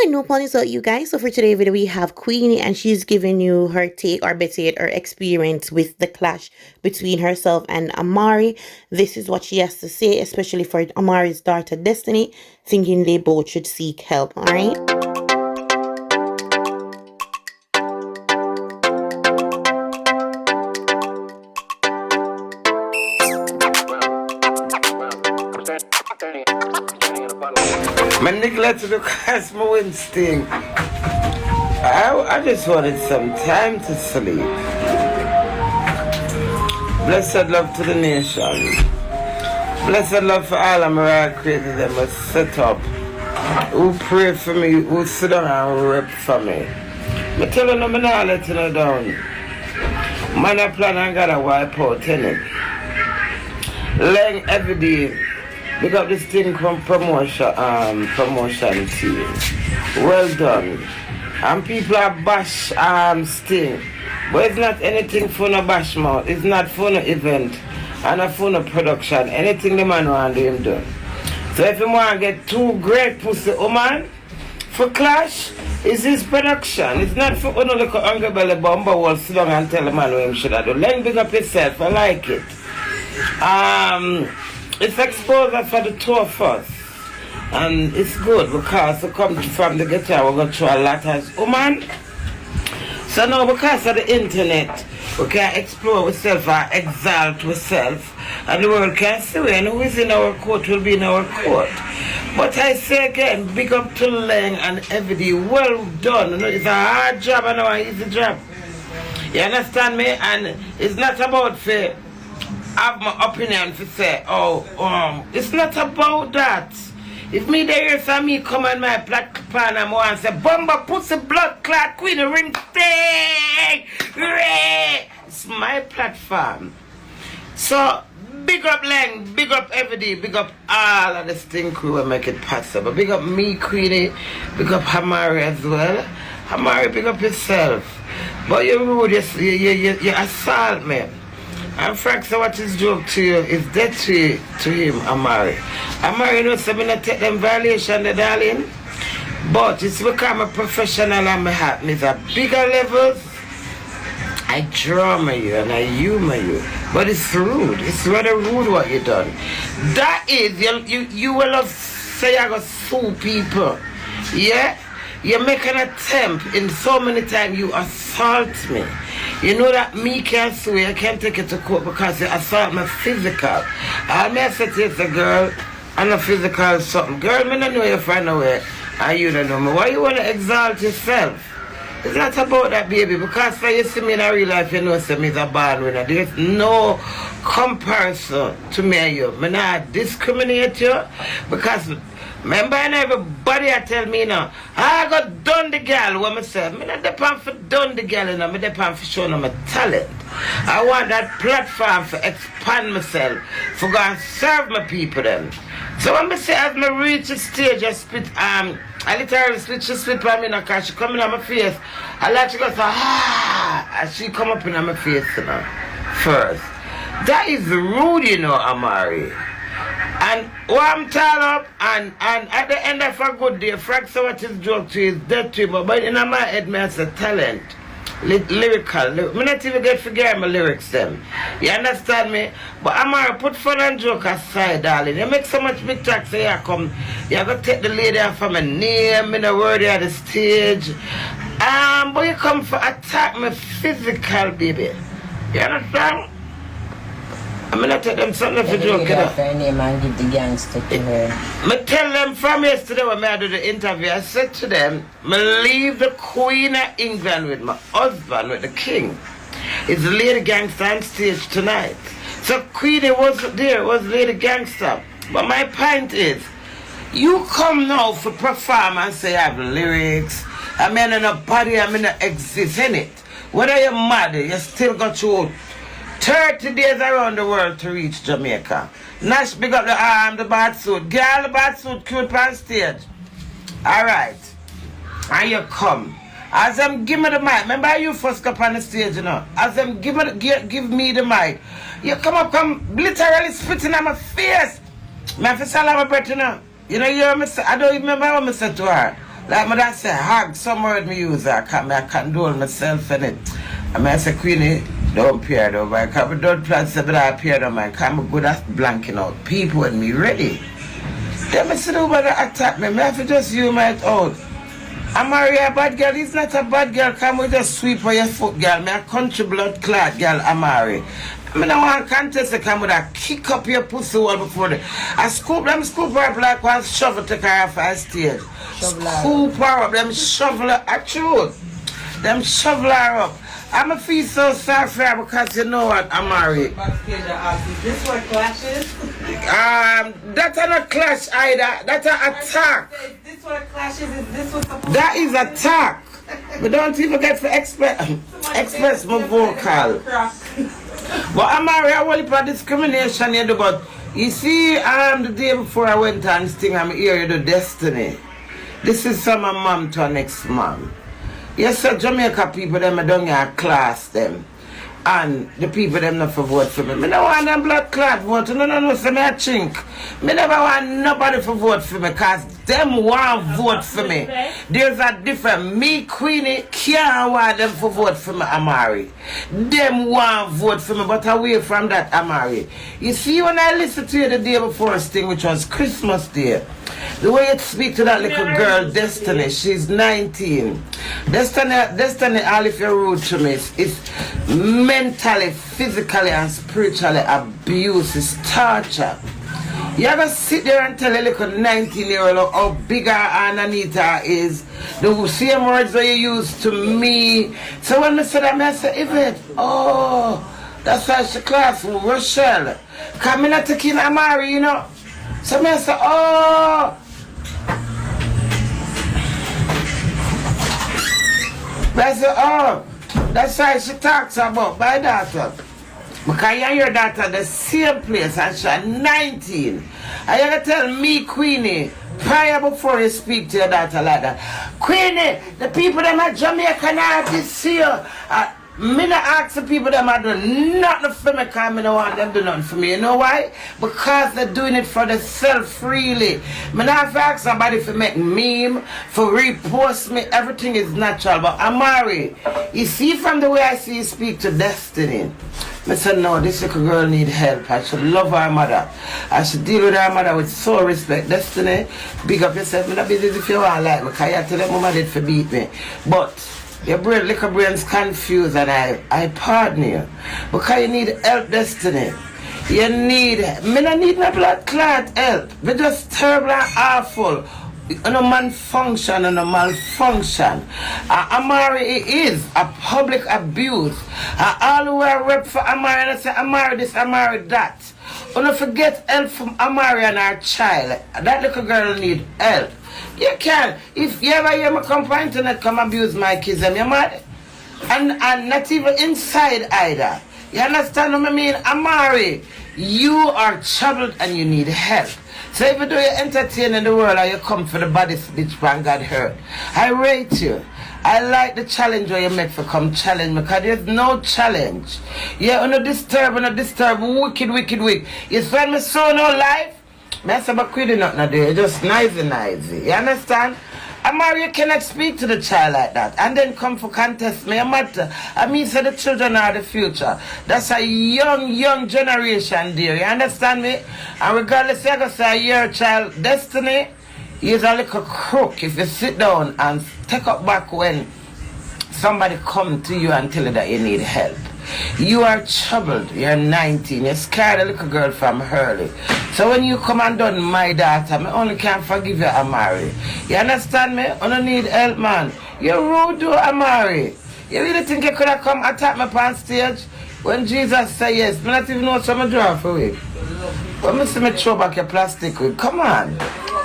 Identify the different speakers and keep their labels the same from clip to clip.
Speaker 1: No ponies out, you guys. So for today's video, we have Queenie, and she's giving you her take, or better yet, her experience with the clash between herself and Amari. This is what she has to say, especially for Amari's daughter Destiny, thinking they both should seek help. All right.
Speaker 2: My neglected to cast my instinct. I just wanted some time to sleep. Blessed love to the nation. Blessed love for all Amari created them was set up. Who pray for me, who sit down and rep for me. I tell them I'm not letting her down. Man, I plan I gotta wipe out tenant. Laying every day. We got this thing from promotion team. Well done. And people are bash Sting. But it's not anything for no bash mouth. It's not for no event and not for no production. Anything the man want him done. So if you want to get two great pussy woman for clash, it's his production. It's not for no little hungry belly bumper wall sit down and tell the man what him should have done. Let him big up himself. I like it. It's exposure for the two of us, and it's good because we come from the guitar, we go through a lot as woman. So now because of the internet, we can explore ourselves and exalt ourselves, and the world can see we, and who is in our court will be in our court. But I say again, big up to Lang and everybody, well done. You know, it's a hard job and an easy job. You understand me? And it's not about fair. Have my opinion to say, it's not about that. If me there is me come on my platform and want to say, Bumba pussy blood clot queen ring thing. It's my platform. So big up Lang, big up everybody, big up all of the Sting crew will make it possible. Big up me, Queenie, big up Amari as well. Amari, big up yourself. But you're rude, you assault me. And Frank, so what his joke to you is dead to him, Amari. Amari, you know, so I'm not take them violation, the darling. But it's because I'm a professional and my heart is at bigger levels. I drama you and I humor you. But it's rude. It's rather rude what you done. That is, you will have say I got sue people. Yeah? You make an attempt in so many times you assault me. You know that me can't sue you, I can't take it to court because you assault me physical. I may say to you, it's a girl, and a physical something. Girl, me don't know you find a way, and you don't know me. Why you want to exalt yourself? It's not about that, baby, because when you see me in a real life, you know say me is a bad winner. There's no comparison to me and you. Me not discriminate you, because remember, and everybody I tell me now, I got done the girl, what I say. I not depend for done the girl, you know, I depend for showing my talent. I want that platform to expand myself, for go and serve my people then. So when I say as I reach the stage, I spit, I literally spit by me now, because she come in on my face. I like to go say, and she come up in my face, you know, first. That is rude, you know, Amari. And I'm tired up, and at the end of a good day, Frank so what his joke to is dead to him, but in my head, me has a talent. Lyrical. Me not even get forget my lyrics them. You understand me? But I'm gonna put fun and joke aside, darling. You make so much big talk, so you come, you gotta take the lady off of my name, in the word at the stage. But you come for attack me physical, baby. You understand? I'm gonna tell them something for joke.
Speaker 3: Give her name and give the gangster to her.
Speaker 2: I tell them from yesterday when I do the interview, I said to them, I leave the Queen of England with my husband, with the king. It's the lady gangster on stage tonight. So Queenie wasn't there, it was lady gangster. But my point is, you come now for perform and say I have lyrics, I mean in a body, I mean exist in it. Whether you're mad, you still got to 30 days around the world to reach Jamaica. Nash, big up the arm, the bad suit. Girl, the bad suit, cute on stage. Alright. And you come. As them give me the mic. Remember how you first come on the stage, you know? As them give me the mic. You come literally spitting on my face. Me have to swallow my breath, you know? You know, I don't even remember what I said to her. Like my dad say, hug, some word me use, I condole myself in it. I say, Queenie, don't appear though, but I don't plan to but I appear though, man. I'm good at blanking out people when me ready. Then I said, over the attack me, I have to just humor it out. Amari a bad girl, he's not a bad girl, come we just sweep on your foot, girl. Me a country blood clad girl, Amari. I mean, I want contest to come with a kick up your pussy wall before the. I scoop them, scoop her up like one shovel to carry off a stage. Scoop her up, them shovel her, I choose. Them shovel her up. I'ma feel so sorry for her because you know what, Amari.
Speaker 3: Is this what clashes?
Speaker 2: That's not clash either. That's an attack.
Speaker 3: Is this what clashes? Is this what's supposed
Speaker 2: That is attack. We don't even get to express my vocal. But Amari, I want for discrimination you do, but you see, the day before I went and sting, I'm here, you do Destiny. This is from a mom to an ex-mom. Yes, sir, Jamaica people, them I don't get class them. And the people them not for vote for me. I don't want them blood clot vote. No, say me a chink. Me never want nobody for vote for me because them want vote for me. There's a difference. Me, Queenie, can't want them for vote for me, Amari. Them want vote for me, but away from that, Amari. You see, when I listened to you the day before thing, which was Christmas Day, the way you speak to that little girl, Destiny, she's 19. Destiny, all if you're rude to me, is mentally, physically, and spiritually abuse, is torture. You ever sit there and tell a little 19-year-old how bigger Anita is? The same words that you use to me. So when I said that, I said, Yvette, oh, that's why she class, Rochelle. Come in at taking Amari, you know. So I said, oh. I said, oh, that's why she talks about my daughter. Because you and your daughter the same place and she's 19. And you gotta tell me, Queenie, prior before you speak to your daughter like that, Queenie, the people that are Jamaican artists here, me not ask the people that are doing nothing for me because I don't want them to do nothing for me. You know why? Because they're doing it for themselves freely. I not have to ask somebody for make meme, for repost me. Everything is natural. But Amari, you see from the way I see you speak to Destiny, I said, no, this little girl need help. I should love her mother. I should deal with her mother with so respect. Destiny, big up yourself. I'm not busy if you want like me because you tell them mama did for beat me. But your brain, little brain's confused and I pardon you. Because you need help, Destiny. You need, me not need no blood clot help. We're just terrible and awful. No malfunction and no malfunction. Amari is a public abuse. All who are rep for Amari and I say Amari this, Amari that. Don't forget help from Amari and our child. That little girl need help. You can. If you ever hear me come for internet, come abuse my kids, you mad? And not even inside either. You understand what I mean? Amari, you are troubled and you need help. So even though you entertain in the world or you come for the body bitch when God hurt, I rate you. I like the challenge where you make for come challenge me because there's no challenge. Yeah, no disturb, wicked. You find me so no life? I say, but quit not no day, just nicey. You understand? Amari, you cannot speak to the child like that and then come for contest me. Matter. I mean, so the children are the future. That's a young generation there. You understand me? And regardless, I go say your child Destiny is a little crook if you sit down and take up back when somebody come to you and tell you that you need help. You are troubled. You're 19. You're scared a little girl from early. So when you come and done my daughter, I only can forgive you, Amari. You understand me? I don't need help, man. You're rude to Amari. You really think you could have come attack me on stage? When Jesus say yes, I not even know what I'm doing for you. When I see me throw back your plastic wig, come on.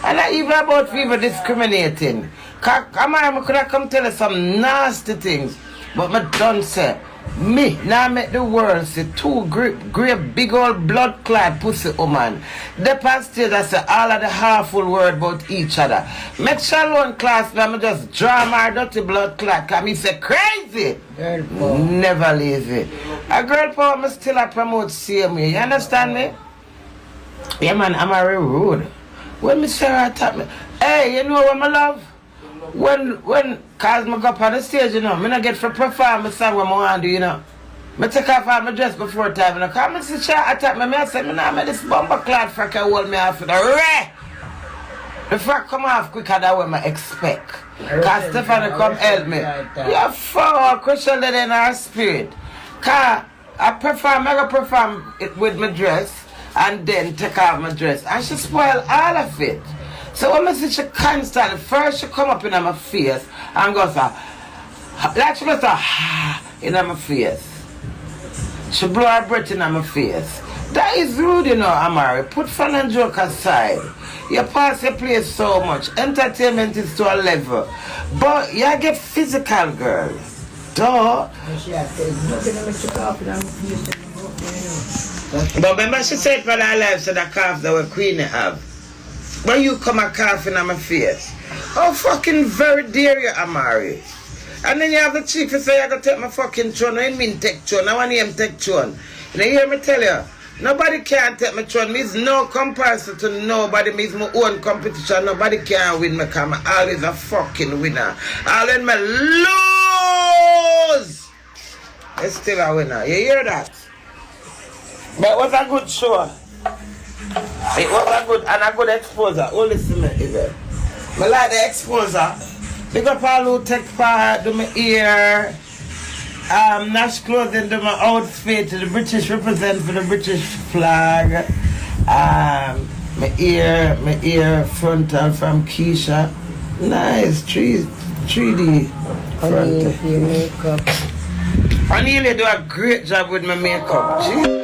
Speaker 2: And not even about people discriminating. Amari, I could have come tell you some nasty things. But I don't say. Me, now make the world see two great big old blood clot pussy woman. The past stage I say all of the half-full word about each other. Make sure one class me just draw my dirty blood clot because me say crazy.
Speaker 3: Girl power.
Speaker 2: Never lazy. A girl power me still I promote same way. You understand me? Yeah man, I'm very rude. When me say I tap me, hey, you know what my love? cause me go up on the stage, you know, me not get for perform the song what I want to do, you know. Me take off all my dress before time, you know. Cause me see shot attack me, I say, me nah make this bumper clad frack can hold me off with a ray. The frack come off quicker than what I expect. Cause Stephanie come help me. Yeah, for Christian lady in our spirit. Cause I go perform it with my dress and then take off my dress. And she spoil all of it. So when I see she constantly, first she come up in my face and goes like she goes in my face. She blow her breath in my face. That is rude, you know, Amari. Put fun and joke aside. You pass your place so much. Entertainment is to a level. But you get physical, girl. Duh. But remember she said for her life, so the calf that we Queenie have. When you come a coughing on my face. How fucking very dare you, Amari? And then you have the chief who say, I gotta take my fucking throne. I mean take throne. I want him take throne. You hear me tell you? Nobody can take my throne. Means no comparison to nobody. Means my own competition. Nobody can win me because I'm always a fucking winner. All when me lose, it's still a winner. You hear that? But it was a good show. It was a good and a good exposure. Oh, listen to me, even. I like the exposure. Big up all who take part, do my ear, Nash clothing, do my outfit, the British represent for the British flag. My ear frontal from Keisha. Nice, 3D frontal.
Speaker 4: Your makeup.
Speaker 2: I nearly do a great job with my makeup. Jeez.